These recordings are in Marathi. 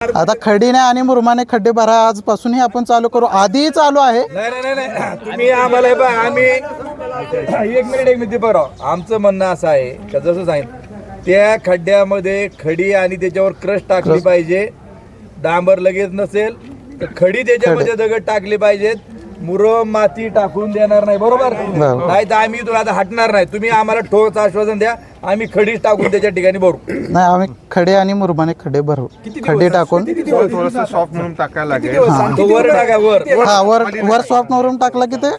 आता खडीने आणि मुरमाने खड्डे भरा आजपासून हे आपण चालू करू. आधीही चालू आहे. नाही तुम्ही आम्हाला आम्ही एक मिनिट बरं आमचं म्हणणं असं आहे का जसं सांगितलं त्या खड्ड्यामध्ये खडी आणि त्याच्यावर क्रश टाकली पाहिजे. डांबर लगेच नसेल तर खडी त्याच्यामध्ये दगड टाकले पाहिजेत. मुरम माती टाकून देणार नाही. बरोबर नाही तर आम्ही तुला आता हटणार नाही. तुम्ही आम्हाला ठोस आश्वासन द्या आम्ही खडीच टाकून त्याच्या ठिकाणी भरू. नाही आम्ही खडे आणि मुरमाने खड्डे भरू. खड्डे टाकून थोडंसं सॉफ्ट म्हणून टाकायला लागेल. वर टाका वर. हा वर सॉफ्ट मुरुम टाकला की ते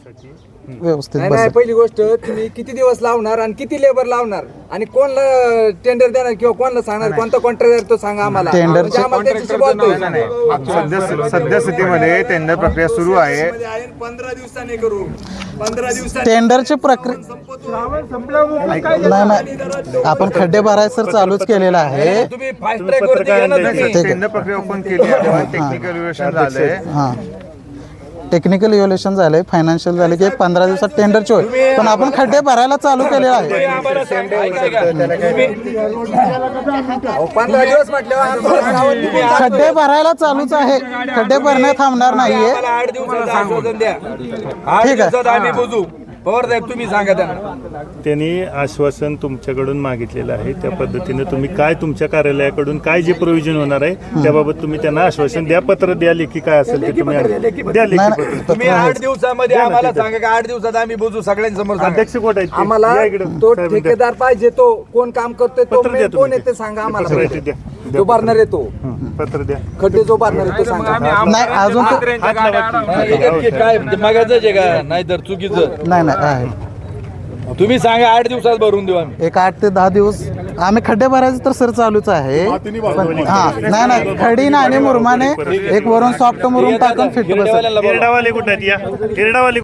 व्यवस्थित नाही बसेल. पहिली गोष्ट तुम्ही किती दिवस लावणार आणि किती लेबर लावणार आणि कोणला टेंडर देणार किंवा कोणला सांगणार कोणता कॉन्ट्रॅक्टर तो सांगा आम्हाला. टेंडर म्हणजे आम्हाला त्याच्याशी बोलतोय. सद्यस्थितीमध्ये टेंडर प्रक्रिया सुरू आहे. 15 दिवसांनी करू. 15 दिवसांनी टेंडरची प्रक्रिया नाही आपण खड्डे भरायचं सर चालूच केलेलं आहे. तुम्ही फास्ट ट्रॅक वरती घ्या ना तुम्ही. टेंडर प्रक्रिया ओपन केली आहे. टेक्निकल रिव्ह्युशन झालंय. हां टेक्निकल इव्हॅल्युएशन झालंय. फायनान्शियल झाले की 15 दिवसात टेंडरची होईल. पण आपण खड्डे भरायला चालू केले आहे. तुम्ही आम्हाला सांगा, ऐका. तुम्ही 15 दिवस म्हटल्यावर खड्डे भरायला चालूच आहे. खड्डे भरणे थांबणार नाहीये. आम्हाला 8 दिवसाचं आश्वासन द्या. 8 ठीक आहे. दिवसात आम्ही बुजू. पवार साहेब तुम्ही सांगा त्यांना. त्यांनी आश्वासन तुमच्याकडून मागितलेलं आहे. त्या पद्धतीने तुम्ही काय तुमच्या कार्यालयाकडून काय जे प्रोव्हिजन होणार आहे त्याबाबत तुम्ही त्यांना आश्वासन द्या. पत्र द्या. लेखी काय असेल ते तुम्ही द्या. लेखी पत्र. तुम्ही 8 दिवसामध्ये आम्हाला सांगा की 8 दिवसात आम्ही बुजू. सगळ्यांसमोर सांगा. अध्यक्ष कोण आहेत ते? आम्हाला या इकडं. तो साहेब, द्या. ठेकेदार पाहिजे. तो कोण काम करतोय तो पत्र द्या main कोण तुम्ही. येते सांगा पत्र आहे ते आम्हाला. द्या. तो भरणार आहे तो पत्र द्या. खड्डे जो भरणार आहे तो सांगा. नाही अजून तो- काय मागायचं आहे का नाही तर चुकीचं. नाही आहे. तुम्ही सांगा 8 दिवसात भरून देऊ आम्ही. एक 8 ते 10 दिवस आम्ही खड्डे भरायचे तर सर चालूच आहे. पण हा नाही खडीने आणि मुरमाने एक वरून सॉफ्ट मुरुम टाकून फिट बसेल. खेडेवाल्यांना बोलवा. हिरडावाले कुठे आहेत? या हिरडावाले